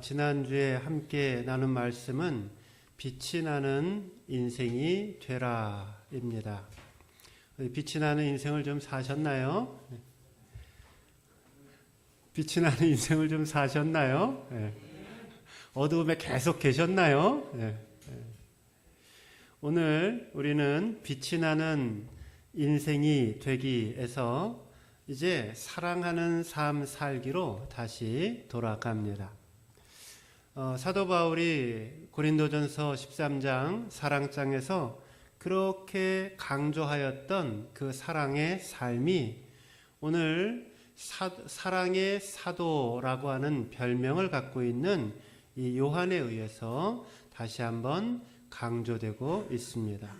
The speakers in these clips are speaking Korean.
지난주에 함께 나눈 말씀은 빛이 나는 인생이 되라입니다. 빛이 나는 인생을 좀 사셨나요? 빛이 나는 인생을 좀 사셨나요? 네. 어두움에 계속 계셨나요? 네. 오늘 우리는 빛이 나는 인생이 되기에서 이제 사랑하는 삶 살기로 다시 돌아갑니다. 사도 바울이 고린도전서 13장 사랑장에서 그렇게 강조하였던 그 사랑의 삶이 오늘 사랑의 사도라고 하는 별명을 갖고 있는 이 요한에 의해서 다시 한번 강조되고 있습니다.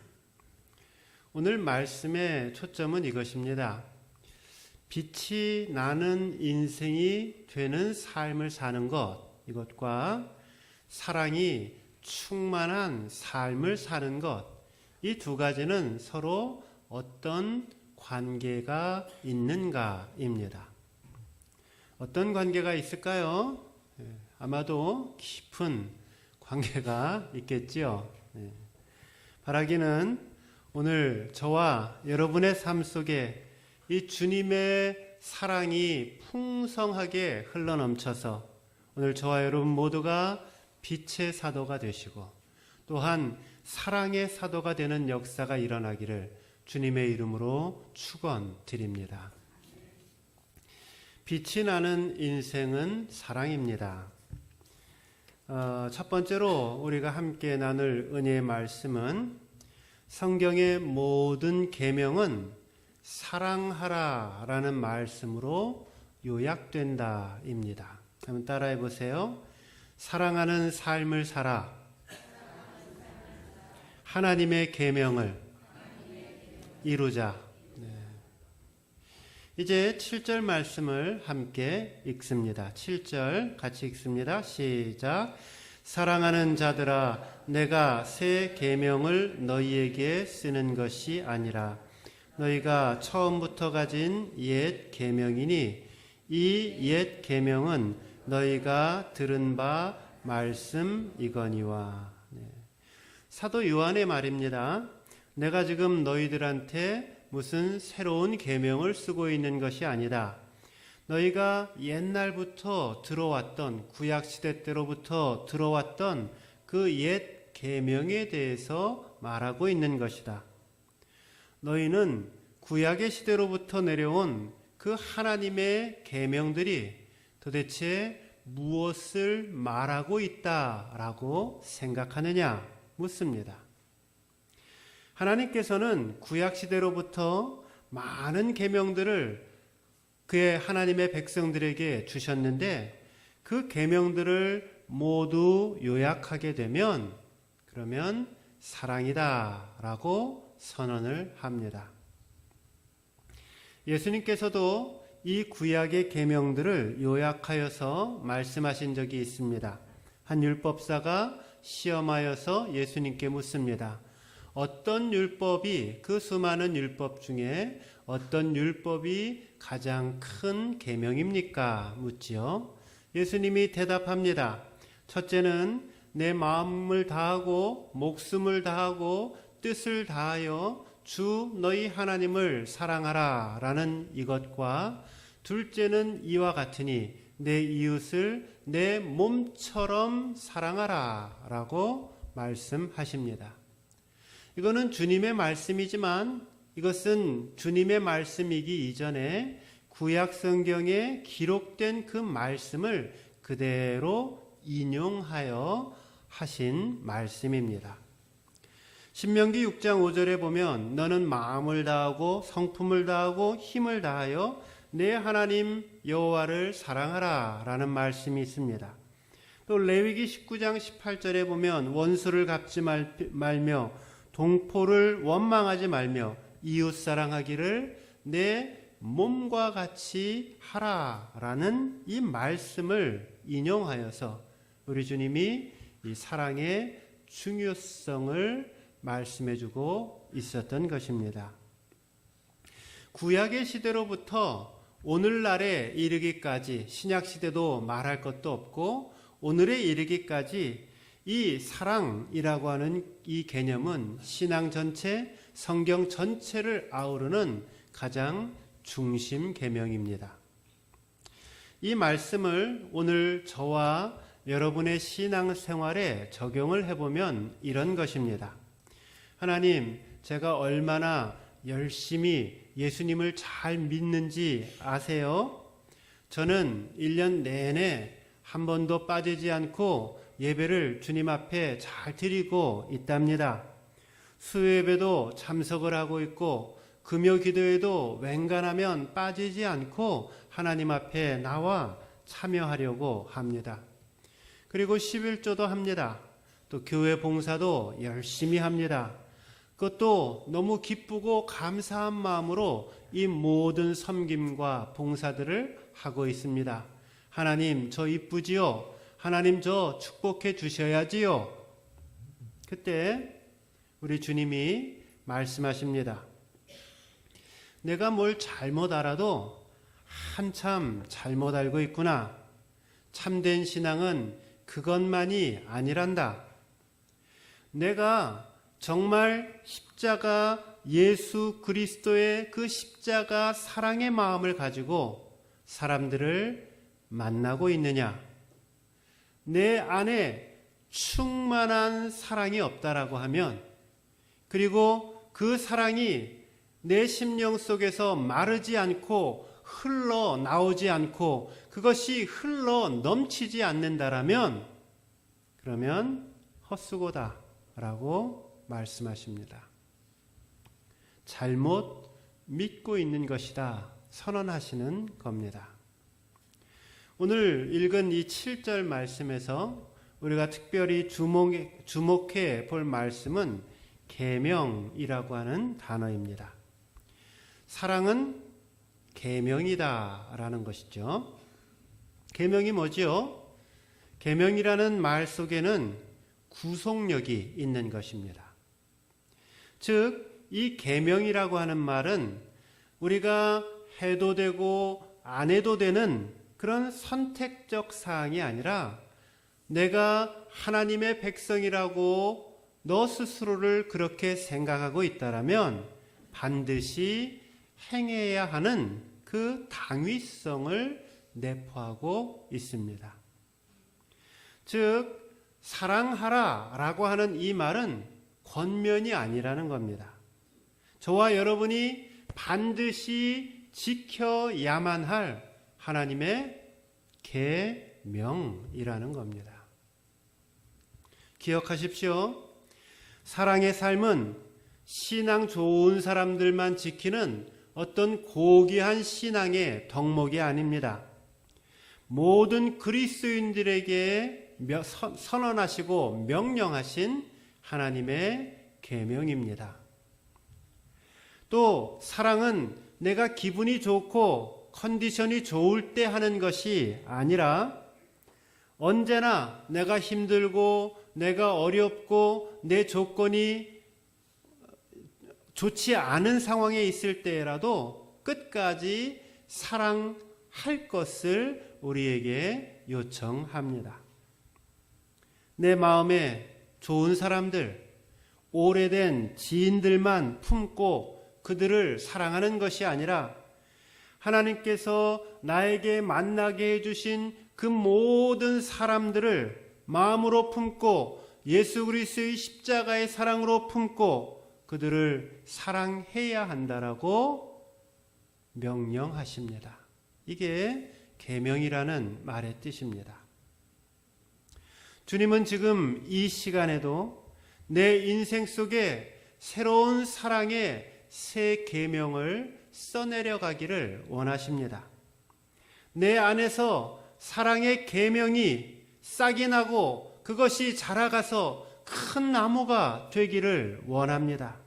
오늘 말씀의 초점은 이것입니다. 빛이 나는 인생이 되는 삶을 사는 것, 이것과 사랑이 충만한 삶을 사는 것, 이 두 가지는 서로 어떤 관계가 있는가입니다. 어떤 관계가 있을까요? 아마도 깊은 관계가 있겠지요. 바라기는 오늘 저와 여러분의 삶 속에 이 주님의 사랑이 풍성하게 흘러넘쳐서 오늘 저와 여러분 모두가 빛의 사도가 되시고 또한 사랑의 사도가 되는 역사가 일어나기를 주님의 이름으로 축원드립니다. 빛이 나는 인생은 사랑입니다. 첫 번째로 우리가 함께 나눌 은혜의 말씀은 성경의 모든 계명은 사랑하라라는 말씀으로 요약된다입니다. 한번 따라해 보세요. 사랑하는 삶을 살아 하나님의 계명을 이루자. 이제 7절 말씀을 함께 읽습니다. 7절 같이 읽습니다. 시작. 사랑하는 자들아, 내가 새 계명을 너희에게 쓰는 것이 아니라 너희가 처음부터 가진 옛 계명이니 이 옛 계명은 너희가 들은 바 말씀이거니와. 사도 요한의 말입니다. 내가 지금 너희들한테 무슨 새로운 계명을 쓰고 있는 것이 아니다. 너희가 옛날부터 들어왔던 구약시대 때로부터 들어왔던 그 옛 계명에 대해서 말하고 있는 것이다. 너희는 구약의 시대로부터 내려온 그 하나님의 계명들이 도대체 무엇을 말하고 있다라고 생각하느냐 묻습니다. 하나님께서는 구약시대로부터 많은 계명들을 그의 하나님의 백성들에게 주셨는데 그 계명들을 모두 요약하게 되면 그러면 사랑이다라고 선언을 합니다. 예수님께서도 이 구약의 계명들을 요약하여서 말씀하신 적이 있습니다. 한 율법사가 시험하여서 예수님께 묻습니다. 어떤 율법이 그 수많은 율법 중에 어떤 율법이 가장 큰 계명입니까? 묻지요. 예수님이 대답합니다. 첫째는 내 마음을 다하고 목숨을 다하고 뜻을 다하여 주 너희 하나님을 사랑하라 라는 이것과 둘째는 이와 같으니 내 이웃을 내 몸처럼 사랑하라 라고 말씀하십니다. 이거는 주님의 말씀이지만 이것은 주님의 말씀이기 이전에 구약 성경에 기록된 그 말씀을 그대로 인용하여 하신 말씀입니다. 신명기 6장 5절에 보면 너는 마음을 다하고 성품을 다하고 힘을 다하여 내 하나님 여호와를 사랑하라 라는 말씀이 있습니다. 또 레위기 19장 18절에 보면 원수를 갚지 말며 동포를 원망하지 말며 이웃 사랑하기를 내 몸과 같이 하라라는 이 말씀을 인용하여서 우리 주님이 이 사랑의 중요성을 말씀해주고 있었던 것입니다. 구약의 시대로부터 오늘날에 이르기까지, 신약시대도 말할 것도 없고 오늘에 이르기까지 이 사랑이라고 하는 이 개념은 신앙 전체, 성경 전체를 아우르는 가장 중심 계명입니다. 이 말씀을 오늘 저와 여러분의 신앙생활에 적용을 해보면 이런 것입니다. 하나님, 제가 얼마나 열심히 예수님을 잘 믿는지 아세요? 저는 1년 내내 한 번도 빠지지 않고 예배를 주님 앞에 잘 드리고 있답니다. 수요예배도 참석을 하고 있고 금요 기도에도 웬간하면 빠지지 않고 하나님 앞에 나와 참여하려고 합니다. 그리고 11조도 합니다. 또 교회 봉사도 열심히 합니다. 그것도 너무 기쁘고 감사한 마음으로 이 모든 섬김과 봉사들을 하고 있습니다. 하나님, 저 이쁘지요? 하나님, 저 축복해 주셔야지요. 그때 우리 주님이 말씀하십니다. 내가 뭘 잘못 알아도 한참 잘못 알고 있구나. 참된 신앙은 그것만이 아니란다. 내가 정말 십자가 예수 그리스도의 그 십자가 사랑의 마음을 가지고 사람들을 만나고 있느냐? 내 안에 충만한 사랑이 없다라고 하면, 그리고 그 사랑이 내 심령 속에서 마르지 않고 흘러나오지 않고 그것이 흘러 넘치지 않는다라면, 그러면 헛수고다라고 말씀하십니다. 잘못 믿고 있는 것이다 선언하시는 겁니다. 오늘 읽은 이 7절 말씀에서 우리가 특별히 주목해 볼 말씀은 계명이라고 하는 단어입니다. 사랑은 계명이다라는 것이죠. 계명이 뭐지요? 계명이라는 말 속에는 구속력이 있는 것입니다. 즉, 이 계명이라고 하는 말은 우리가 해도 되고 안 해도 되는 그런 선택적 사항이 아니라 내가 하나님의 백성이라고 너 스스로를 그렇게 생각하고 있다라면 반드시 행해야 하는 그 당위성을 내포하고 있습니다. 즉, 사랑하라 라고 하는 이 말은 권면이 아니라는 겁니다. 저와 여러분이 반드시 지켜야만 할 하나님의 계명이라는 겁니다. 기억하십시오. 사랑의 삶은 신앙 좋은 사람들만 지키는 어떤 고귀한 신앙의 덕목이 아닙니다. 모든 그리스도인들에게 선언하시고 명령하신 하나님의 계명입니다. 또 사랑은 내가 기분이 좋고 컨디션이 좋을 때 하는 것이 아니라 언제나 내가 힘들고 내가 어렵고 내 조건이 좋지 않은 상황에 있을 때라도 끝까지 사랑할 것을 우리에게 요청합니다. 내 마음에 좋은 사람들, 오래된 지인들만 품고 그들을 사랑하는 것이 아니라 하나님께서 나에게 만나게 해주신 그 모든 사람들을 마음으로 품고 예수 그리스도의 십자가의 사랑으로 품고 그들을 사랑해야 한다라고 명령하십니다. 이게 계명이라는 말의 뜻입니다. 주님은 지금 이 시간에도 내 인생 속에 새로운 사랑의 새 계명을 써내려가기를 원하십니다. 내 안에서 사랑의 계명이 싹이 나고 그것이 자라가서 큰 나무가 되기를 원합니다.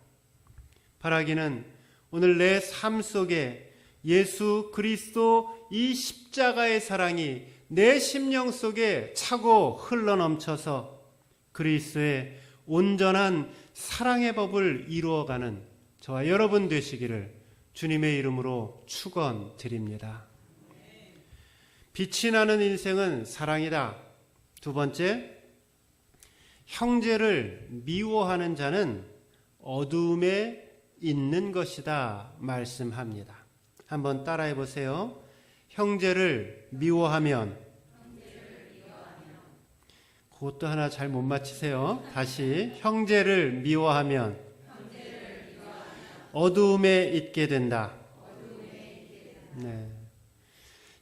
바라기는 오늘 내 삶 속에 예수 그리스도 이 십자가의 사랑이 내 심령 속에 차고 흘러넘쳐서 그리스도의 온전한 사랑의 법을 이루어가는 저와 여러분 되시기를 주님의 이름으로 축원드립니다. 빛이 나는 인생은 사랑이다. 두 번째, 형제를 미워하는 자는 어두움에 있는 것이다 말씀합니다. 한번 따라해 보세요. 형제를 미워하면, 그것도 하나 잘 못 맞히세요. 다시, 형제를 미워하면 어두움에 있게 된다. 네.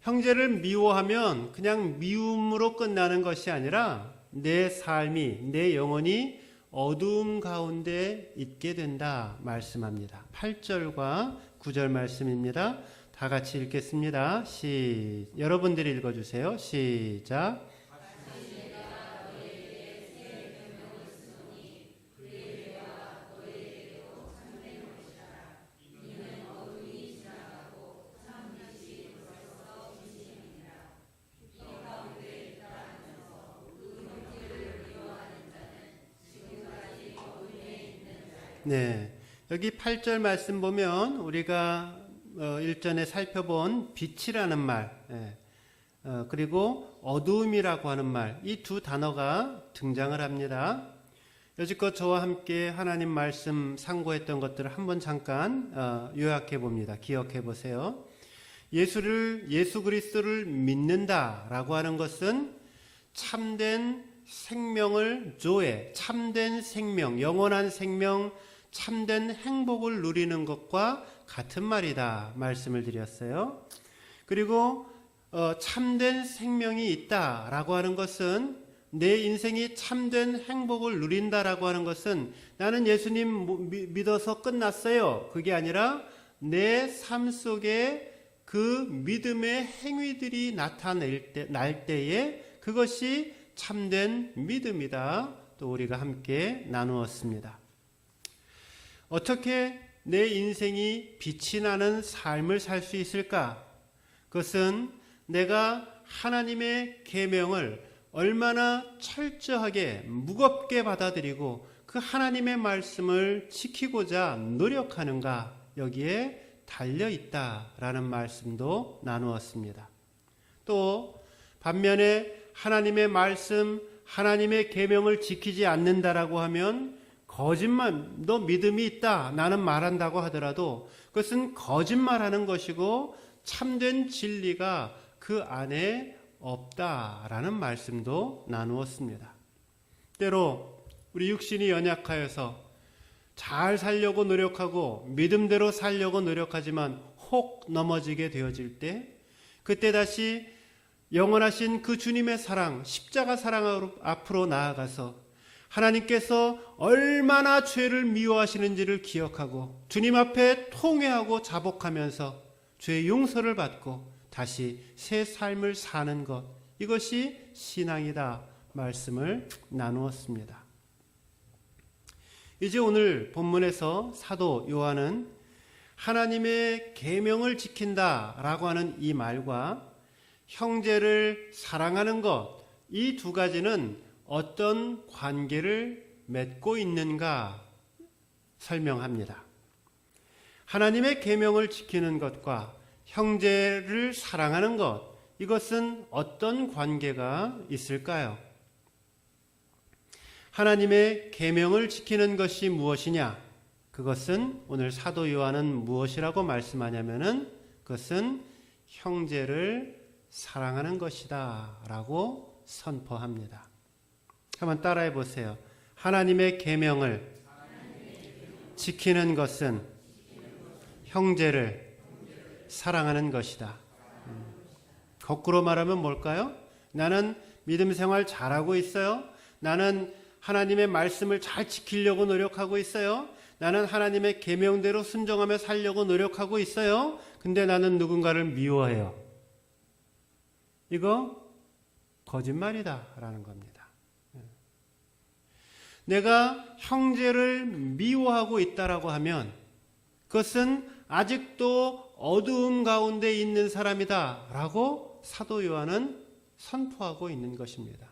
형제를 미워하면 그냥 미움으로 끝나는 것이 아니라 내 삶이, 내 영혼이 어두움 가운데 있게 된다 말씀합니다. 8절과 9절 말씀입니다. 다 같이 읽겠습니다. 여러분들이 읽어주세요. 시작. 네, 여기 8절 말씀 보면 우리가 일전에 살펴본 빛이라는 말, 그리고 어두움이라고 하는 말, 이 두 단어가 등장을 합니다. 여지껏 저와 함께 하나님 말씀 상고했던 것들을 한번 잠깐 요약해 봅니다. 기억해 보세요. 예수 그리스도를 믿는다라고 하는 것은 참된 생명을 참된 생명, 영원한 생명, 참된 행복을 누리는 것과 같은 말이다 말씀을 드렸어요. 그리고 참된 생명이 있다라고 하는 것은, 내 인생이 참된 행복을 누린다라고 하는 것은 나는 예수님 믿어서 끝났어요, 그게 아니라 내 삶 속에 그 믿음의 행위들이 날 때에 그것이 참된 믿음이다. 또 우리가 함께 나누었습니다. 어떻게 내 인생이 빛이 나는 삶을 살 수 있을까? 그것은 내가 하나님의 계명을 얼마나 철저하게 무겁게 받아들이고 그 하나님의 말씀을 지키고자 노력하는가, 여기에 달려있다라는 말씀도 나누었습니다. 또 반면에 하나님의 말씀, 하나님의 계명을 지키지 않는다라고 하면 거짓말, 너 믿음이 있다, 나는 말한다고 하더라도 그것은 거짓말하는 것이고 참된 진리가 그 안에 없다라는 말씀도 나누었습니다. 때로 우리 육신이 연약하여서 잘 살려고 노력하고 믿음대로 살려고 노력하지만 혹 넘어지게 되어질 때, 그때 다시 영원하신 그 주님의 사랑, 십자가 사랑 앞으로 나아가서 하나님께서 얼마나 죄를 미워하시는지를 기억하고 주님 앞에 통회하고 자복하면서 죄의 용서를 받고 다시 새 삶을 사는 것, 이것이 신앙이다 말씀을 나누었습니다. 이제 오늘 본문에서 사도 요한은 하나님의 계명을 지킨다라고 하는 이 말과 형제를 사랑하는 것, 이 두 가지는 어떤 관계를 맺고 있는가 설명합니다. 하나님의 계명을 지키는 것과 형제를 사랑하는 것, 이것은 어떤 관계가 있을까요? 하나님의 계명을 지키는 것이 무엇이냐? 그것은 오늘 사도 요한은 무엇이라고 말씀하냐면은 그것은 형제를 사랑하는 것이다 라고 선포합니다. 한번 따라해 보세요. 하나님의 계명을 지키는 것은 형제를 사랑하는 것이다. 거꾸로 말하면 뭘까요? 나는 믿음 생활 잘하고 있어요. 나는 하나님의 말씀을 잘 지키려고 노력하고 있어요. 나는 하나님의 계명대로 순종하며 살려고 노력하고 있어요. 근데 나는 누군가를 미워해요. 이거 거짓말이다라는 겁니다. 내가 형제를 미워하고 있다라고 하면 그것은 아직도 어두움 가운데 있는 사람이다라고 사도 요한은 선포하고 있는 것입니다.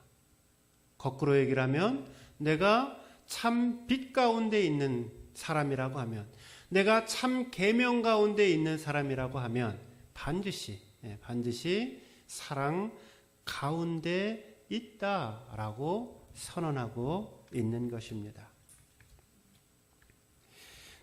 거꾸로 얘기를 하면 내가 참 빛 가운데 있는 사람이라고 하면, 내가 참 계명 가운데 있는 사람이라고 하면 반드시 사랑 가운데 있다라고 선언하고 있는 것입니다.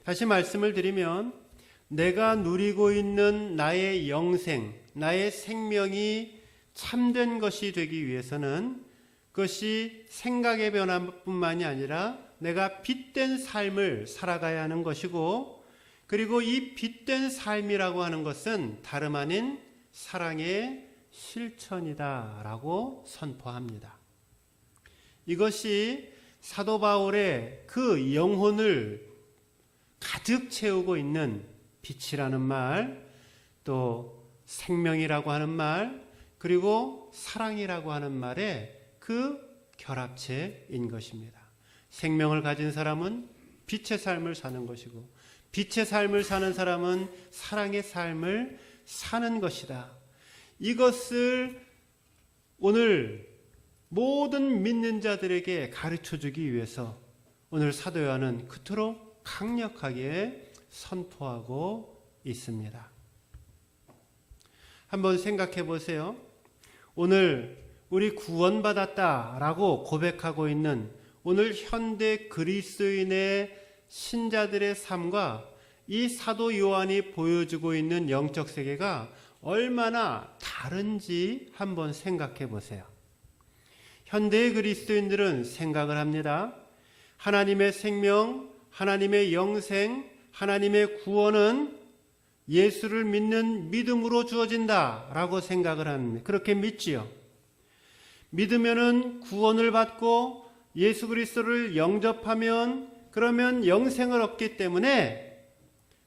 다시 말씀을 드리면, 내가 누리고 있는 나의 영생, 나의 생명이 참된 것이 되기 위해서는 그것이 생각의 변화뿐만이 아니라 내가 빛된 삶을 살아가야 하는 것이고, 그리고 이 빛된 삶이라고 하는 것은 다름 아닌 사랑의 실천이다라고 선포합니다. 이것이 사도 바울의 그 영혼을 가득 채우고 있는 빛이라는 말, 또 생명이라고 하는 말, 그리고 사랑이라고 하는 말의 그 결합체인 것입니다. 생명을 가진 사람은 빛의 삶을 사는 것이고, 빛의 삶을 사는 사람은 사랑의 삶을 사는 것이다. 이것을 오늘 모든 믿는 자들에게 가르쳐 주기 위해서 오늘 사도 요한은 그토록 강력하게 선포하고 있습니다. 한번 생각해 보세요. 오늘 우리 구원받았다라고 고백하고 있는 오늘 현대 그리스도인의 신자들의 삶과 이 사도 요한이 보여주고 있는 영적 세계가 얼마나 다른지 한번 생각해 보세요. 현대의 그리스도인들은 생각을 합니다. 하나님의 생명, 하나님의 영생, 하나님의 구원은 예수를 믿는 믿음으로 주어진다라고 생각을 합니다. 그렇게 믿지요. 믿으면은 구원을 받고 예수 그리스도를 영접하면 그러면 영생을 얻기 때문에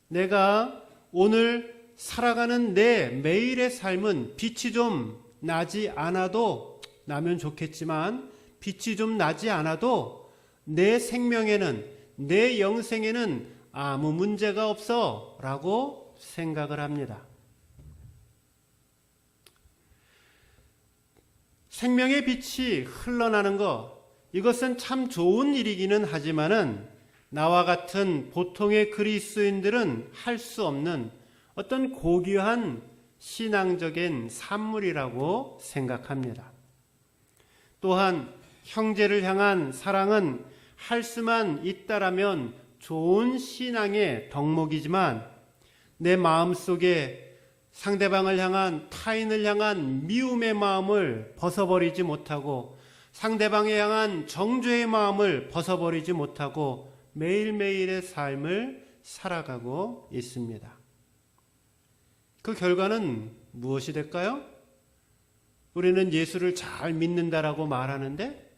내가 오늘 살아가는 내 매일의 삶은 빛이 좀 나지 않아도, 나면 좋겠지만 빛이 좀 나지 않아도 내 생명에는, 내 영생에는 아무 문제가 없어 라고 생각을 합니다. 생명의 빛이 흘러나는 것, 이것은 참 좋은 일이기는 하지만은 나와 같은 보통의 그리스도인들은 할 수 없는 어떤 고귀한 신앙적인 산물이라고 생각합니다. 또한 형제를 향한 사랑은 할 수만 있다라면 좋은 신앙의 덕목이지만 내 마음속에 상대방을 향한, 타인을 향한 미움의 마음을 벗어버리지 못하고 상대방에 향한 정죄의 마음을 벗어버리지 못하고 매일매일의 삶을 살아가고 있습니다. 그 결과는 무엇이 될까요? 우리는 예수를 잘 믿는다라고 말하는데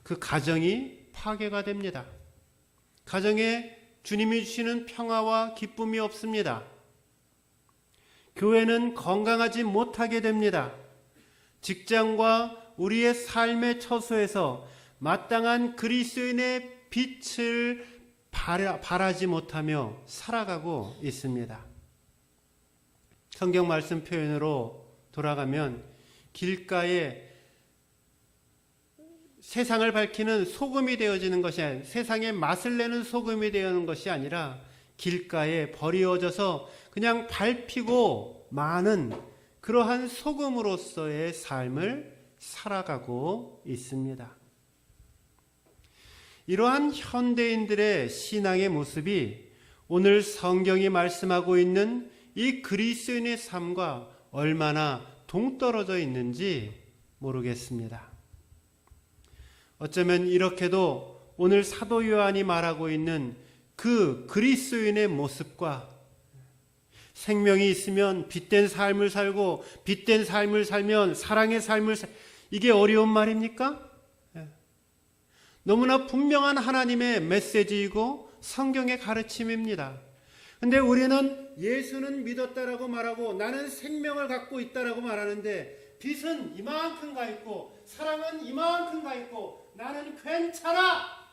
그 가정이 파괴가 됩니다. 가정에 주님이 주시는 평화와 기쁨이 없습니다. 교회는 건강하지 못하게 됩니다. 직장과 우리의 삶의 처소에서 마땅한 그리스도인의 빛을 발하지 못하며 살아가고 있습니다. 성경 말씀 표현으로 돌아가면 길가에 세상을 밝히는 소금이 되어지는 것이 아니라, 세상의 맛을 내는 소금이 되는 것이 아니라 길가에 버리어져서 그냥 밟히고 마는 그러한 소금으로서의 삶을 살아가고 있습니다. 이러한 현대인들의 신앙의 모습이 오늘 성경이 말씀하고 있는 이 그리스도인의 삶과 얼마나 동떨어져 있는지 모르겠습니다. 어쩌면 이렇게도 오늘 사도 요한이 말하고 있는 그 그리스도인의 모습과, 생명이 있으면 빛된 삶을 살고 빛된 삶을 살면 사랑의 삶을 이게 어려운 말입니까? 너무나 분명한 하나님의 메시지이고 성경의 가르침입니다. 근데 우리는 예수는 믿었다라고 말하고 나는 생명을 갖고 있다라고 말하는데 빛은 이만큼 가 있고 사랑은 이만큼 가 있고 나는 괜찮아.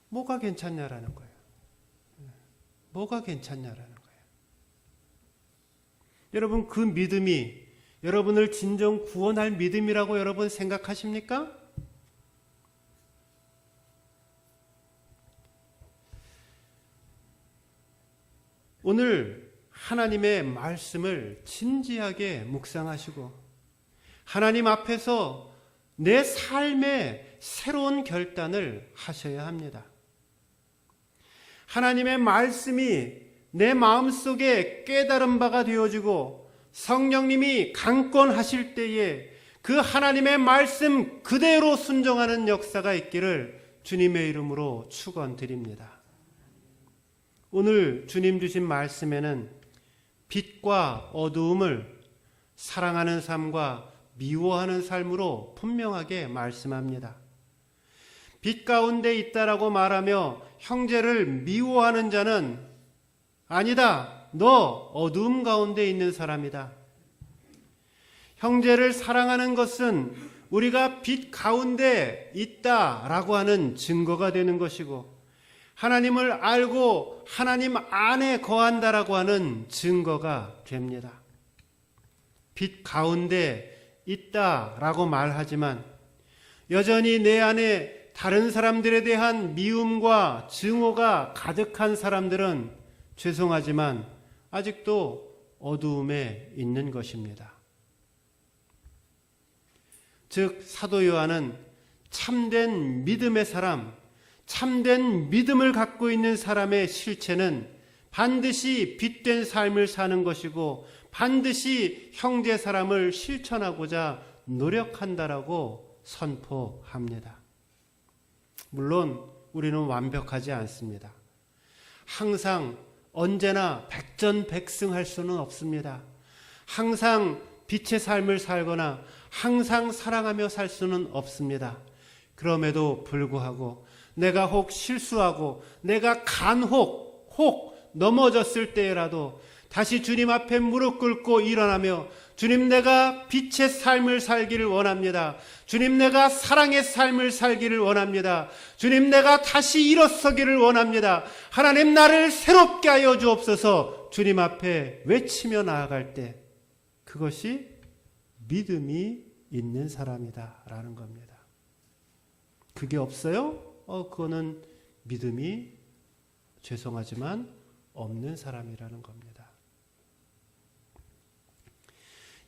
뭐가 괜찮냐라는 거예요. 뭐가 괜찮냐라는 거예요. 여러분, 그 믿음이 여러분을 진정 구원할 믿음이라고 여러분 생각하십니까? 오늘 하나님의 말씀을 진지하게 묵상하시고 하나님 앞에서 내 삶의 새로운 결단을 하셔야 합니다. 하나님의 말씀이 내 마음속에 깨달은 바가 되어지고 성령님이 강권하실 때에 그 하나님의 말씀 그대로 순종하는 역사가 있기를 주님의 이름으로 축원드립니다. 오늘 주님 주신 말씀에는 빛과 어두움을 사랑하는 삶과 미워하는 삶으로 분명하게 말씀합니다. 빛 가운데 있다라고 말하며 형제를 미워하는 자는 아니다. 너 어두움 가운데 있는 사람이다. 형제를 사랑하는 것은 우리가 빛 가운데 있다라고 하는 증거가 되는 것이고 하나님을 알고 하나님 안에 거한다라고 하는 증거가 됩니다. 빛 가운데 있다라고 말하지만 여전히 내 안에 다른 사람들에 대한 미움과 증오가 가득한 사람들은 죄송하지만 아직도 어두움에 있는 것입니다. 즉 사도 요한은 참된 믿음의 사람, 참된 믿음을 갖고 있는 사람의 실체는 반드시 빛된 삶을 사는 것이고 반드시 형제 사람을 실천하고자 노력한다라고 선포합니다. 물론 우리는 완벽하지 않습니다. 항상 언제나 백전백승할 수는 없습니다. 항상 빛의 삶을 살거나 항상 사랑하며 살 수는 없습니다. 그럼에도 불구하고 내가 혹 실수하고 내가 혹 넘어졌을 때라도 다시 주님 앞에 무릎 꿇고 일어나며 주님 내가 빛의 삶을 살기를 원합니다. 주님 내가 사랑의 삶을 살기를 원합니다. 주님 내가 다시 일어서기를 원합니다. 하나님 나를 새롭게 하여 주옵소서 주님 앞에 외치며 나아갈 때 그것이 믿음이 있는 사람이다 라는 겁니다. 그게 없어요? 그거는 믿음이 죄송하지만 없는 사람이라는 겁니다.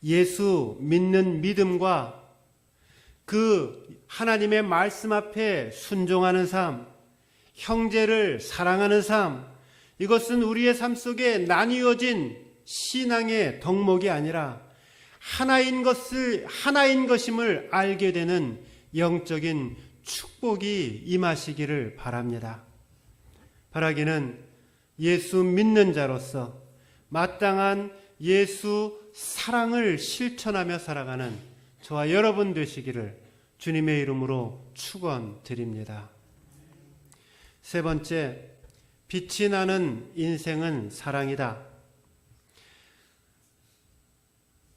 예수 믿는 믿음과 그 하나님의 말씀 앞에 순종하는 삶, 형제를 사랑하는 삶, 이것은 우리의 삶 속에 나뉘어진 신앙의 덕목이 아니라 하나인 것임을 알게 되는 영적인 축복이 임하시기를 바랍니다. 바라기는 예수 믿는 자로서 마땅한 예수 사랑을 실천하며 살아가는 저와 여러분 되시기를 주님의 이름으로 축원드립니다. 세 번째, 빛이 나는 인생은 사랑이다.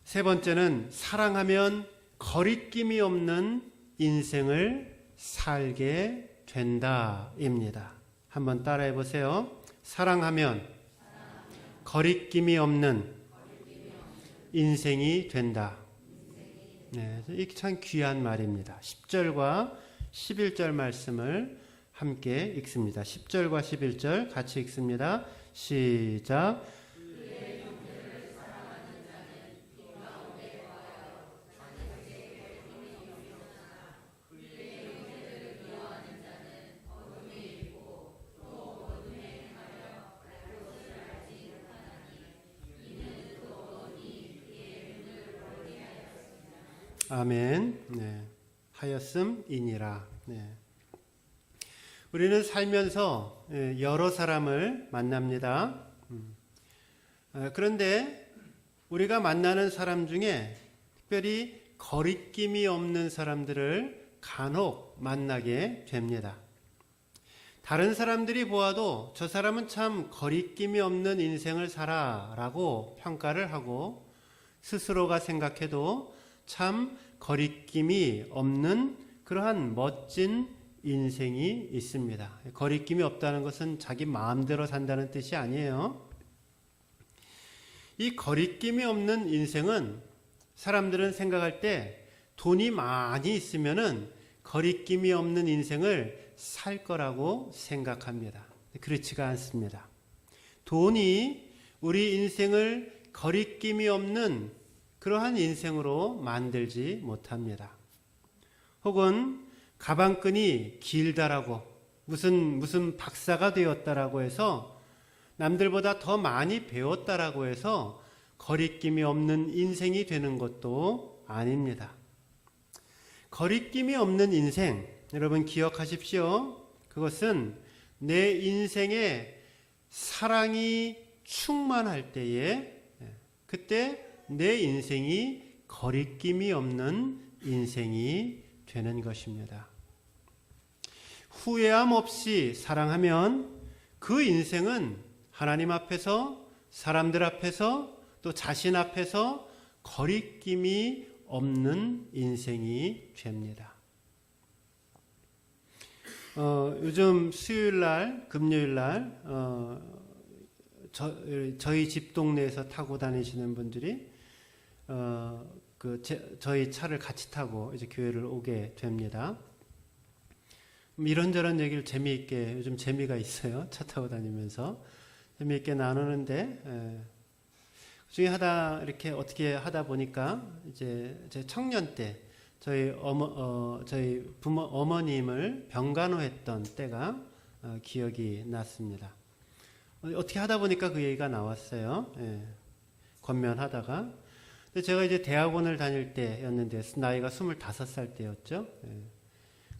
세 번째는 사랑하면 거리낌이 없는 인생을 살게 된다입니다. 한번 따라해 보세요. 사랑하면 거리낌이 없는 인생이 된다. 네, 이게 참 귀한 말입니다. 10절과 11절 말씀을 함께 읽습니다. 10절과 11절 같이 읽습니다. 시작. 아멘. 네. 하였음이니라. 네. 우리는 살면서 여러 사람을 만납니다. 그런데 우리가 만나는 사람 중에 특별히 거리낌이 없는 사람들을 간혹 만나게 됩니다. 다른 사람들이 보아도 저 사람은 참 거리낌이 없는 인생을 살아라고 평가를 하고 스스로가 생각해도 참 거리낌이 없는 그러한 멋진 인생이 있습니다. 거리낌이 없다는 것은 자기 마음대로 산다는 뜻이 아니에요. 이 거리낌이 없는 인생은 사람들은 생각할 때 돈이 많이 있으면은 거리낌이 없는 인생을 살 거라고 생각합니다. 그렇지가 않습니다. 돈이 우리 인생을 거리낌이 없는 그러한 인생으로 만들지 못합니다. 혹은 가방끈이 길다라고 무슨 박사가 되었다라고 해서 남들보다 더 많이 배웠다라고 해서 거리낌이 없는 인생이 되는 것도 아닙니다. 거리낌이 없는 인생, 여러분 기억하십시오. 그것은 내 인생에 사랑이 충만할 때에 그때 내 인생이 거리낌이 없는 인생이 되는 것입니다. 후회함 없이 사랑하면 그 인생은 하나님 앞에서, 사람들 앞에서, 또 자신 앞에서 거리낌이 없는 인생이 됩니다. 요즘 수요일날, 금요일날 저희 집 동네에서 타고 다니시는 분들이 저희 차를 같이 타고 이제 교회를 오게 됩니다. 이런저런 얘기를 재미있게, 요즘 재미가 있어요. 차 타고 다니면서 재미있게 나누는데, 그중에 이렇게 어떻게 하다 보니까 이제 제 청년 때 저희 어머님을 병간호했던 때가 기억이 났습니다. 어떻게 하다 보니까 그 얘기가 나왔어요. 권면하다가. 근데 제가 이제 대학원을 다닐 때였는데 나이가 25살 때였죠.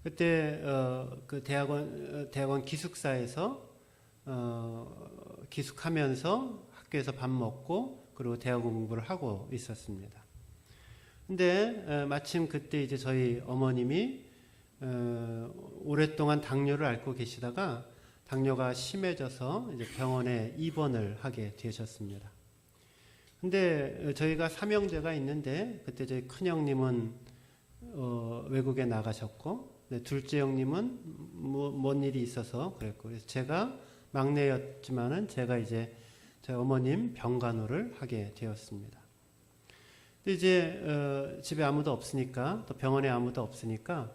그때 그 대학원 기숙사에서 기숙하면서 학교에서 밥 먹고 그리고 대학원 공부를 하고 있었습니다. 근데 마침 그때 이제 저희 어머님이 오랫동안 당뇨를 앓고 계시다가 당뇨가 심해져서 이제 병원에 입원을 하게 되셨습니다. 근데 저희가 삼형제가 있는데 그때 저희 큰형님은 외국에 나가셨고 둘째 형님은 뭔 일이 있어서 그랬고, 그래서 제가 막내였지만은 제가 이제 저희 어머님 병간호를 하게 되었습니다. 근데 이제 집에 아무도 없으니까, 또 병원에 아무도 없으니까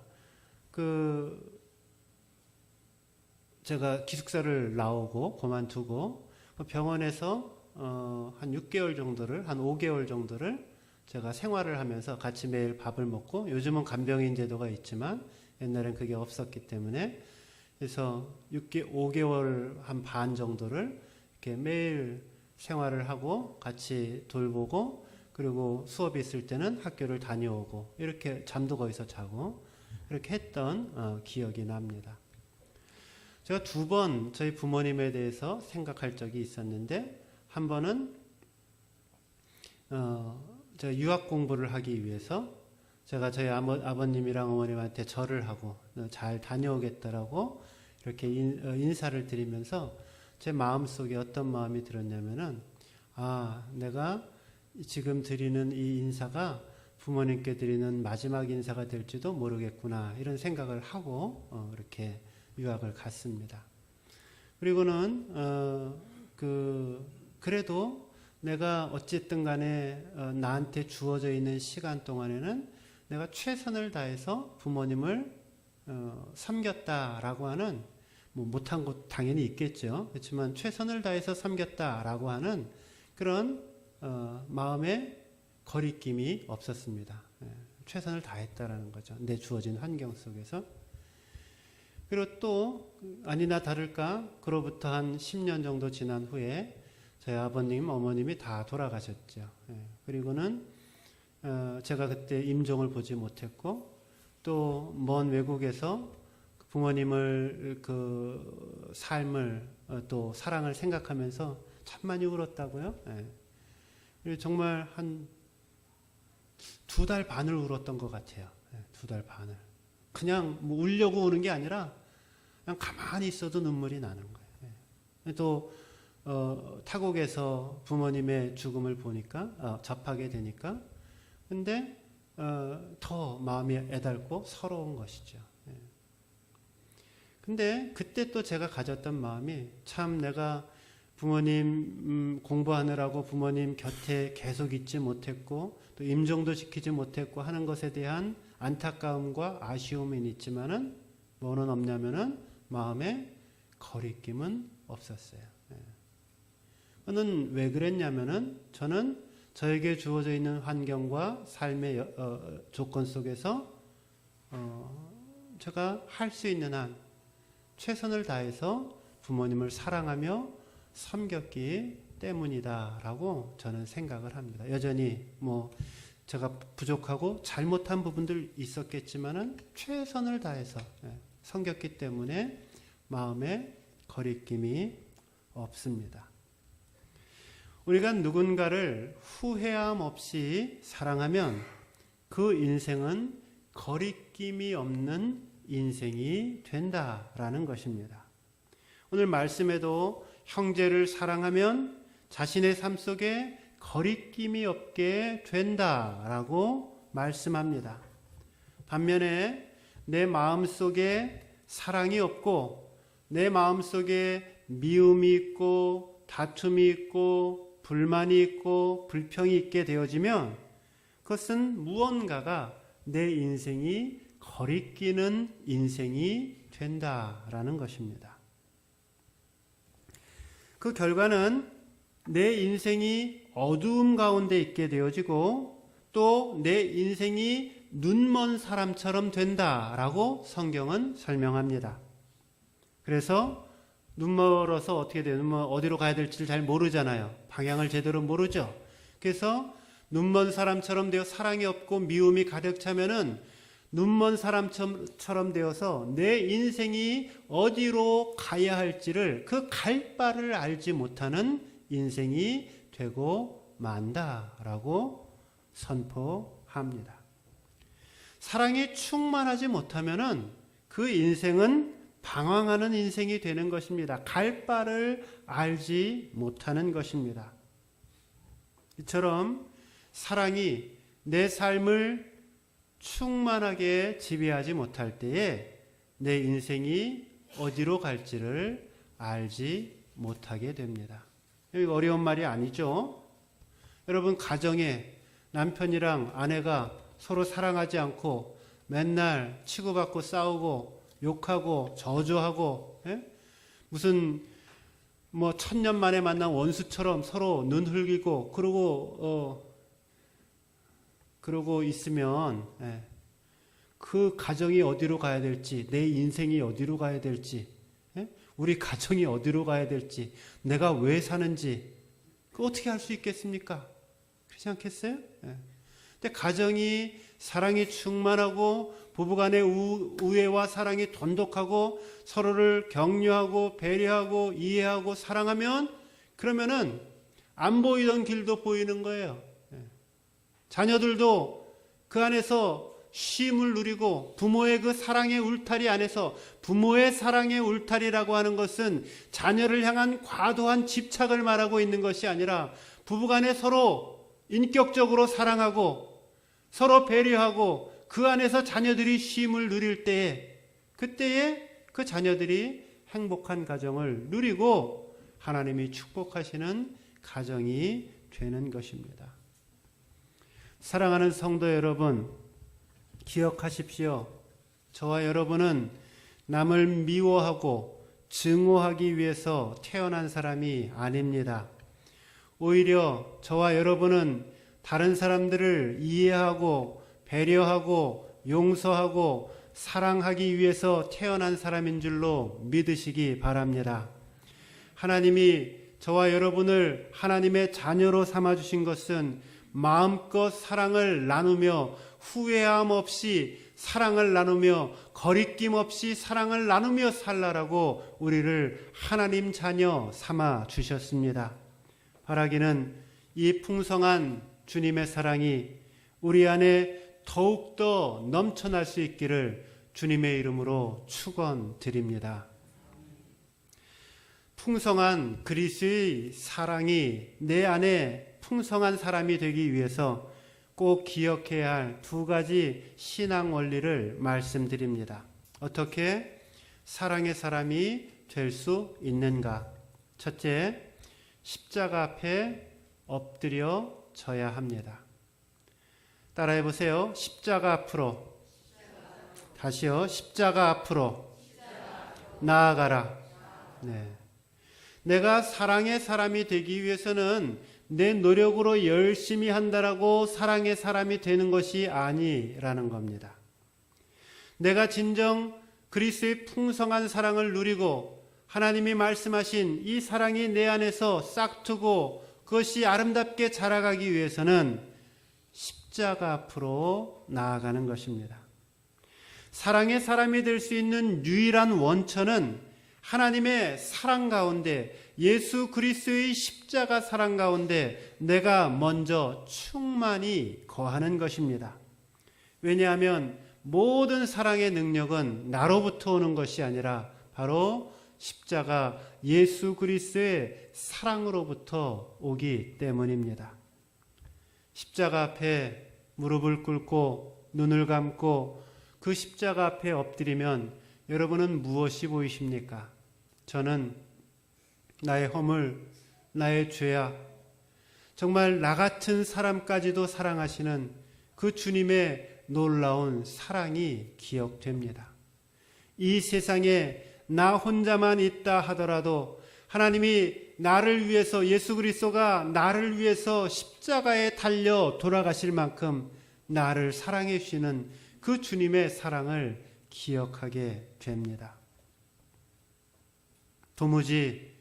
제가 기숙사를 나오고 그만두고 병원에서 한 6개월 정도를, 한 5개월 정도를 제가 생활을 하면서 같이 매일 밥을 먹고, 요즘은 간병인 제도가 있지만 옛날엔 그게 없었기 때문에, 그래서 5개월 한 반 정도를 이렇게 매일 생활을 하고 같이 돌보고, 그리고 수업이 있을 때는 학교를 다녀오고, 이렇게 잠도 거기서 자고 이렇게 했던 기억이 납니다. 제가 2번 저희 부모님에 대해서 생각할 적이 있었는데, 한 번은 제가 유학 공부를 하기 위해서 제가 저희 아버님이랑 어머님한테 절을 하고 잘 다녀오겠다라고 이렇게 인사를 드리면서 제 마음속에 어떤 마음이 들었냐면은, 내가 지금 드리는 이 인사가 부모님께 드리는 마지막 인사가 될지도 모르겠구나, 이런 생각을 하고 이렇게 유학을 갔습니다. 그리고는 그래도 내가 어쨌든 간에 나한테 주어져 있는 시간 동안에는 내가 최선을 다해서 부모님을 섬겼다라고 하는, 못한 것 당연히 있겠죠. 그렇지만 최선을 다해서 섬겼다라고 하는 그런 마음의 거리낌이 없었습니다. 최선을 다했다라는 거죠. 내 주어진 환경 속에서. 그리고 또 아니나 다를까 그로부터 한 10년 정도 지난 후에 저희 아버님, 어머님이 다 돌아가셨죠. 그리고는 제가 그때 임종을 보지 못했고, 또 먼 외국에서 부모님을 그 삶을 또 사랑을 생각하면서 참 많이 울었다고요. 정말 한 2달 반을 울었던 것 같아요. 2달 반을. 그냥 울려고 우는 게 아니라 그냥 가만히 있어도 눈물이 나는 거예요. 또 타국에서 부모님의 죽음을 보니까 접하게 되니까, 근데 더 마음이 애달고 서러운 것이죠. 근데 그때 또 제가 가졌던 마음이, 참 내가 부모님 공부하느라고 부모님 곁에 계속 있지 못했고 또 임종도 지키지 못했고 하는 것에 대한 안타까움과 아쉬움은 있지만은 뭐는 없냐면은 마음에 거리낌은 없었어요. 왜 그랬냐면은 저는 저에게 주어져 있는 환경과 삶의 조건 속에서 제가 할 수 있는 한 최선을 다해서 부모님을 사랑하며 섬겼기 때문이다라고 저는 생각을 합니다. 여전히 제가 부족하고 잘못한 부분들 있었겠지만은 최선을 다해서 섬겼기 때문에 마음에 거리낌이 없습니다. 우리가 누군가를 후회함 없이 사랑하면 그 인생은 거리낌이 없는 인생이 된다라는 것입니다. 오늘 말씀에도 형제를 사랑하면 자신의 삶 속에 거리낌이 없게 된다라고 말씀합니다. 반면에 내 마음 속에 사랑이 없고 내 마음 속에 미움이 있고 다툼이 있고 불만이 있고 불평이 있게 되어지면 그것은 무언가가 내 인생이 거리끼는 인생이 된다라는 것입니다. 그 결과는 내 인생이 어두움 가운데 있게 되어지고 또 내 인생이 눈먼 사람처럼 된다라고 성경은 설명합니다. 그래서 눈멀어서 어떻게 돼요? 어디로 가야 될지를 잘 모르잖아요. 방향을 제대로 모르죠. 그래서 눈먼 사람처럼 되어 사랑이 없고 미움이 가득 차면은 눈먼 사람처럼 되어서 내 인생이 어디로 가야 할지를 그 갈 바를 알지 못하는 인생이 되고 만다라고 선포합니다. 사랑이 충만하지 못하면은 그 인생은 방황하는 인생이 되는 것입니다. 갈 바를 알지 못하는 것입니다. 이처럼 사랑이 내 삶을 충만하게 지배하지 못할 때에 내 인생이 어디로 갈지를 알지 못하게 됩니다. 여기 어려운 말이 아니죠. 여러분, 가정에 남편이랑 아내가 서로 사랑하지 않고 맨날 치고받고 싸우고 욕하고 저주하고 무슨 천년 만에 만난 원수처럼 서로 눈 흘기고 그러고 있으면 그 가정이 어디로 가야 될지, 내 인생이 어디로 가야 될지, 우리 가정이 어디로 가야 될지, 내가 왜 사는지 그 어떻게 할 수 있겠습니까? 그렇지 않겠어요? 근데 가정이 사랑이 충만하고 부부간의 우애와 사랑이 돈독하고 서로를 격려하고 배려하고 이해하고 사랑하면 그러면은 안 보이던 길도 보이는 거예요. 자녀들도 그 안에서 쉼을 누리고 부모의 그 사랑의 울타리 안에서, 부모의 사랑의 울타리라고 하는 것은 자녀를 향한 과도한 집착을 말하고 있는 것이 아니라 부부간에 서로 인격적으로 사랑하고 서로 배려하고 그 안에서 자녀들이 쉼을 누릴 때에, 그때에 그 자녀들이 행복한 가정을 누리고 하나님이 축복하시는 가정이 되는 것입니다. 사랑하는 성도 여러분, 기억하십시오. 저와 여러분은 남을 미워하고 증오하기 위해서 태어난 사람이 아닙니다. 오히려 저와 여러분은 다른 사람들을 이해하고 배려하고 용서하고 사랑하기 위해서 태어난 사람인 줄로 믿으시기 바랍니다. 하나님이 저와 여러분을 하나님의 자녀로 삼아주신 것은 마음껏 사랑을 나누며 후회함 없이 사랑을 나누며 거리낌 없이 사랑을 나누며 살라라고 우리를 하나님 자녀 삼아 주셨습니다. 바라기는 이 풍성한 주님의 사랑이 우리 안에 더욱더 넘쳐날 수 있기를 주님의 이름으로 축원드립니다. 풍성한 그리스도의 사랑이 내 안에 풍성한 사람이 되기 위해서 꼭 기억해야 할 두 가지 신앙 원리를 말씀드립니다. 어떻게 사랑의 사람이 될 수 있는가? 첫째, 십자가 앞에 엎드려 져야 합니다. 따라해 보세요. 십자가 앞으로. 다시요. 십자가 앞으로 나아가라. 네. 내가 사랑의 사람이 되기 위해서는 내 노력으로 열심히 한다라고 사랑의 사람이 되는 것이 아니라는 겁니다. 내가 진정 그리스도의 풍성한 사랑을 누리고 하나님이 말씀하신 이 사랑이 내 안에서 싹트고 그것이 아름답게 자라가기 위해서는 십자가 앞으로 나아가는 것입니다. 사랑의 사람이 될 수 있는 유일한 원천은 하나님의 사랑 가운데, 예수 그리스도의 십자가 사랑 가운데 내가 먼저 충만히 거하는 것입니다. 왜냐하면 모든 사랑의 능력은 나로부터 오는 것이 아니라 바로 십자가 예수 그리스도의 사랑으로부터 오기 때문입니다. 십자가 앞에 무릎을 꿇고 눈을 감고 그 십자가 앞에 엎드리면 여러분은 무엇이 보이십니까? 저는 나의 허물, 나의 죄악, 정말 나 같은 사람까지도 사랑하시는 그 주님의 놀라운 사랑이 기억됩니다. 이 세상에 나 혼자만 있다 하더라도 하나님이 나를 위해서, 예수 그리스도가 나를 위해서 십자가에 달려 돌아가실 만큼 나를 사랑해 주시는 그 주님의 사랑을 기억하게 됩니다. 도무지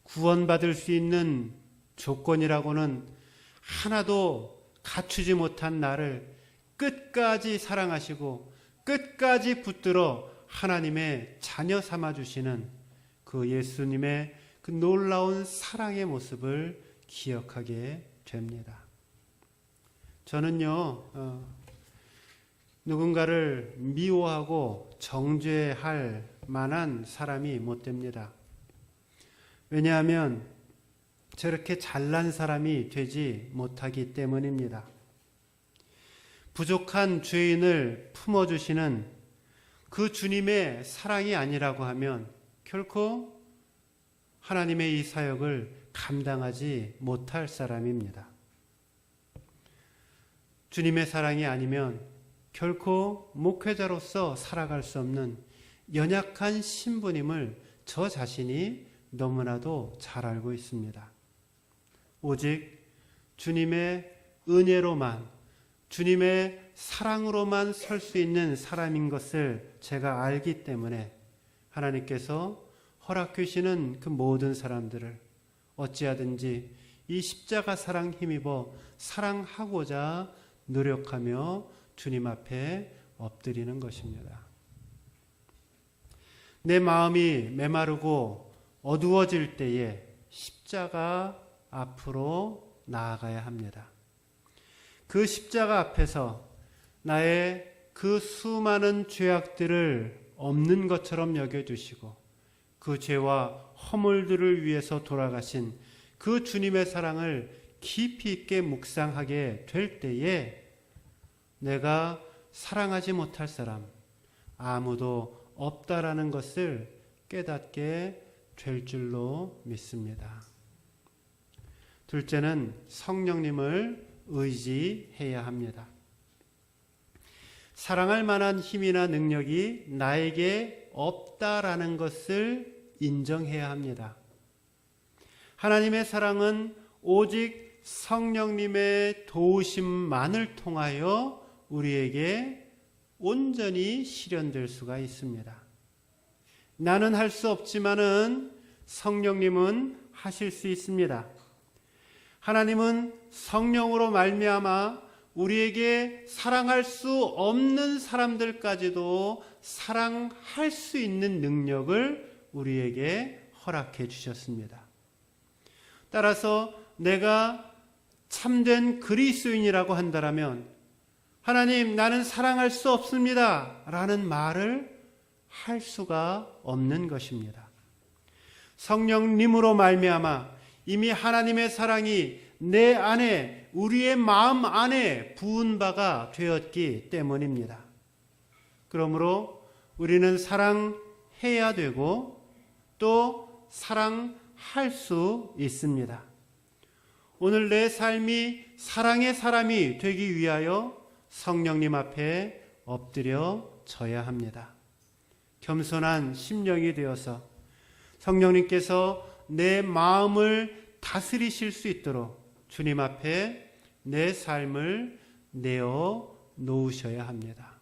구원받을 수 있는 조건이라고는 하나도 갖추지 못한 나를 끝까지 사랑하시고 끝까지 붙들어 하나님의 자녀 삼아주시는 그 예수님의 그 놀라운 사랑의 모습을 기억하게 됩니다. 저는요, 누군가를 미워하고 정죄할 만한 사람이 못 됩니다. 왜냐하면 저렇게 잘난 사람이 되지 못하기 때문입니다. 부족한 죄인을 품어주시는 그 주님의 사랑이 아니라고 하면 결코 하나님의 이 사역을 감당하지 못할 사람입니다. 주님의 사랑이 아니면 결코 목회자로서 살아갈 수 없는 연약한 신부님을 저 자신이 너무나도 잘 알고 있습니다. 오직 주님의 은혜로만, 주님의 사랑으로만 설 수 있는 사람인 것을 제가 알기 때문에 하나님께서 허락해 주시는 그 모든 사람들을 어찌하든지 이 십자가 사랑 힘입어 사랑하고자 노력하며 주님 앞에 엎드리는 것입니다. 내 마음이 메마르고 어두워질 때에 십자가 앞으로 나아가야 합니다. 그 십자가 앞에서 나의 그 수많은 죄악들을 없는 것처럼 여겨주시고 그 죄와 허물들을 위해서 돌아가신 그 주님의 사랑을 깊이 있게 묵상하게 될 때에 내가 사랑하지 못할 사람 아무도 없다라는 것을 깨닫게 될 줄로 믿습니다. 둘째는 성령님을 의지해야 합니다. 사랑할 만한 힘이나 능력이 나에게 없다라는 것을 인정해야 합니다. 하나님의 사랑은 오직 성령님의 도우심만을 통하여 우리에게 온전히 실현될 수가 있습니다. 나는 할 수 없지만은 성령님은 하실 수 있습니다. 하나님은 성령으로 말미암아 우리에게 사랑할 수 없는 사람들까지도 사랑할 수 있는 능력을 우리에게 허락해 주셨습니다. 따라서 내가 참된 그리스도인이라고 한다면 하나님, 나는 사랑할 수 없습니다 라는 말을 할 수가 없는 것입니다. 성령님으로 말미암아 이미 하나님의 사랑이 내 안에, 우리의 마음 안에 부은 바가 되었기 때문입니다. 그러므로 우리는 사랑해야 되고 또 사랑할 수 있습니다. 오늘 내 삶이 사랑의 사람이 되기 위하여 성령님 앞에 엎드려 져야 합니다. 겸손한 심령이 되어서 성령님께서 내 마음을 다스리실 수 있도록 주님 앞에 내 삶을 내어 놓으셔야 합니다.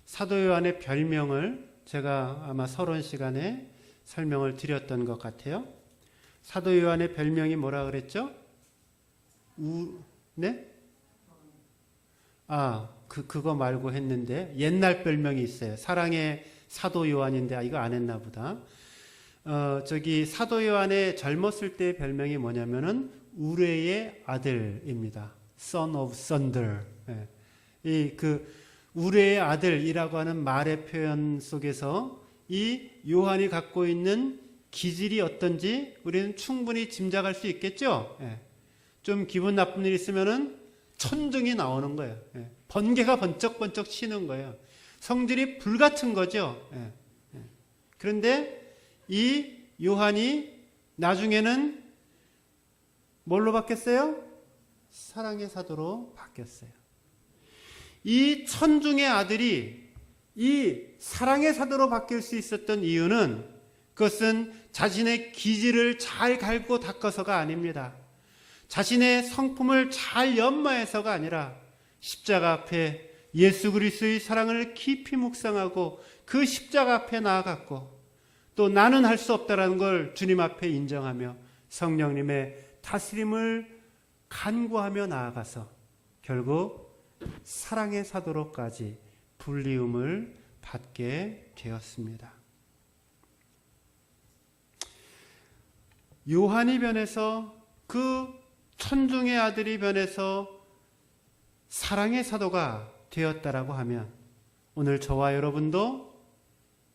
사도 요한의 별명을 제가 아마 서론 시간에 설명을 드렸던 것 같아요. 사도 요한의 별명이 뭐라 그랬죠? 네? 그거 말고 했는데 옛날 별명이 있어요. 사랑의 사도 요한인데 이거 안 했나 보다. 사도 요한의 젊었을 때의 별명이 뭐냐면은 우레의 아들입니다. Son of Thunder. 우레의 아들이라고 하는 말의 표현 속에서 이 요한이 갖고 있는 기질이 어떤지 우리는 충분히 짐작할 수 있겠죠. 좀 기분 나쁜 일 있으면은 천둥이 나오는 거예요. 번개가 번쩍번쩍 치는 거예요. 성질이 불같은 거죠. 그런데 이 요한이 나중에는 뭘로 바뀌었어요? 사랑의 사도로 바뀌었어요. 이 천중의 아들이 이 사랑의 사도로 바뀔 수 있었던 이유는 그것은 자신의 기질을 잘 갈고 닦아서가 아닙니다. 자신의 성품을 잘 연마해서가 아니라 십자가 앞에 예수 그리스도의 사랑을 깊이 묵상하고 그 십자가 앞에 나아갔고 또 나는 할 수 없다라는 걸 주님 앞에 인정하며 성령님의 다스림을 간구하며 나아가서 결국 사랑의 사도로까지 불리움을 받게 되었습니다. 요한이 변해서 그 천중의 아들이 변해서 사랑의 사도가 되었다라고 하면 오늘 저와 여러분도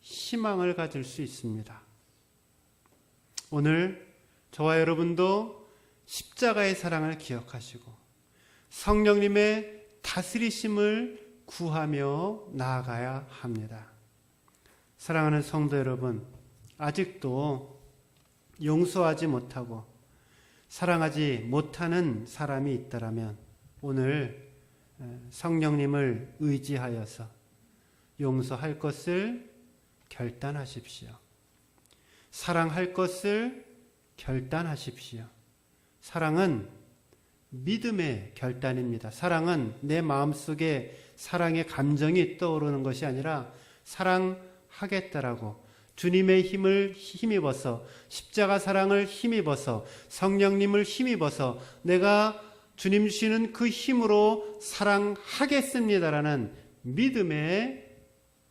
희망을 가질 수 있습니다. 오늘 저와 여러분도 십자가의 사랑을 기억하시고 성령님의 다스리심을 구하며 나아가야 합니다. 사랑하는 성도 여러분, 아직도 용서하지 못하고 사랑하지 못하는 사람이 있다라면 오늘 성령님을 의지하여서 용서할 것을 결단하십시오. 사랑할 것을 결단하십시오. 사랑은 믿음의 결단입니다. 사랑은 내 마음속에 사랑의 감정이 떠오르는 것이 아니라 사랑하겠다라고 주님의 힘을 힘입어서 십자가 사랑을 힘입어서 성령님을 힘입어서 내가 주님 주시는 그 힘으로 사랑하겠습니다라는 믿음의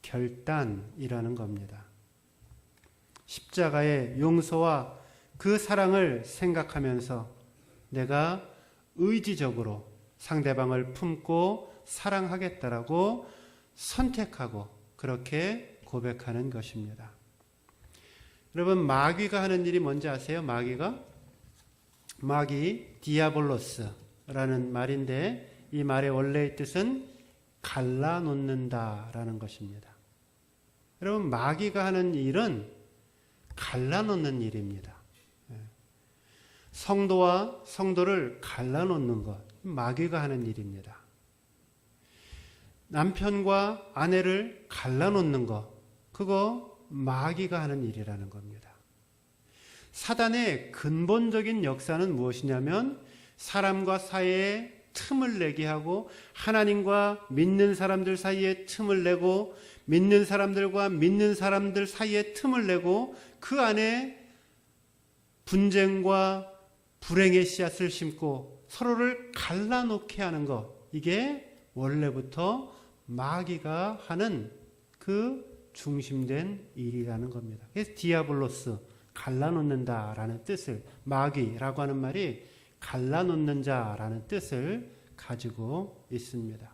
결단이라는 겁니다. 십자가의 용서와 그 사랑을 생각하면서 내가 의지적으로 상대방을 품고 사랑하겠다라고 선택하고 그렇게 고백하는 것입니다. 여러분, 마귀가 하는 일이 뭔지 아세요? 마귀 디아볼로스라는 말인데 이 말의 원래의 뜻은 갈라놓는다라는 것입니다. 여러분, 마귀가 하는 일은 갈라놓는 일입니다. 성도와 성도를 갈라놓는 것, 마귀가 하는 일입니다. 남편과 아내를 갈라놓는 것, 그거 마귀가 하는 일이라는 겁니다. 사단의 근본적인 역사는 무엇이냐면 사람과 사이에 틈을 내게 하고 하나님과 믿는 사람들 사이에 틈을 내고 믿는 사람들과 믿는 사람들 사이에 틈을 내고 그 안에 분쟁과 불행의 씨앗을 심고 서로를 갈라놓게 하는 것, 이게 원래부터 마귀가 하는 그 중심된 일이라는 겁니다. 그래서 디아블로스, 갈라놓는다라는 뜻을, 마귀라고 하는 말이 갈라놓는 자라는 뜻을 가지고 있습니다.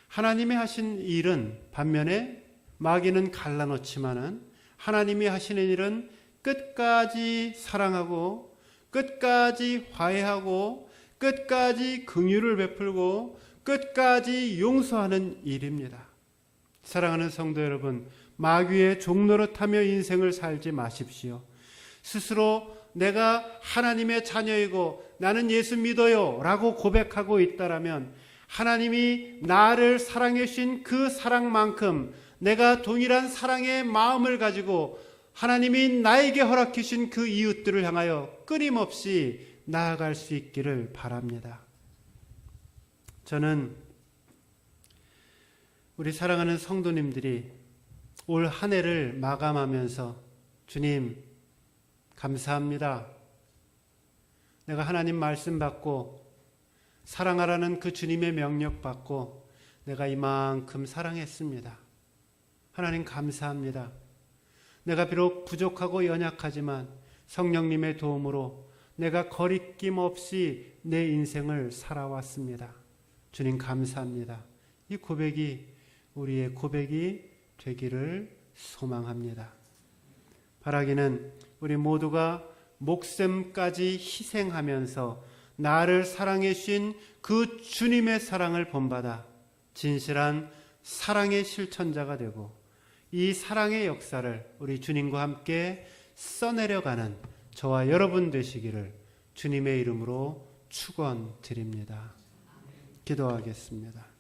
하나님이 하신 일은 반면에 마귀는 갈라놓지만은 하나님이 하시는 일은 끝까지 사랑하고 끝까지 화해하고 끝까지 긍휼을 베풀고 끝까지 용서하는 일입니다. 사랑하는 성도 여러분, 마귀의 종노릇하며 인생을 살지 마십시오. 스스로 내가 하나님의 자녀이고 나는 예수 믿어요 라고 고백하고 있다라면 하나님이 나를 사랑해 주신 그 사랑만큼 내가 동일한 사랑의 마음을 가지고 하나님이 나에게 허락해 주신 그 이웃들을 향하여 끊임없이 나아갈 수 있기를 바랍니다. 저는 우리 사랑하는 성도님들이 올 한 해를 마감하면서 주님 감사합니다. 내가 하나님 말씀 받고 사랑하라는 그 주님의 명령 받고 내가 이만큼 사랑했습니다. 하나님 감사합니다. 내가 비록 부족하고 연약하지만 성령님의 도움으로 내가 거리낌 없이 내 인생을 살아왔습니다. 주님 감사합니다. 이 고백이 우리의 고백이 되기를 소망합니다. 바라기는 우리 모두가 목숨까지 희생하면서 나를 사랑해 주신 그 주님의 사랑을 본받아 진실한 사랑의 실천자가 되고 이 사랑의 역사를 우리 주님과 함께 써내려가는 저와 여러분 되시기를 주님의 이름으로 축원드립니다. 기도하겠습니다.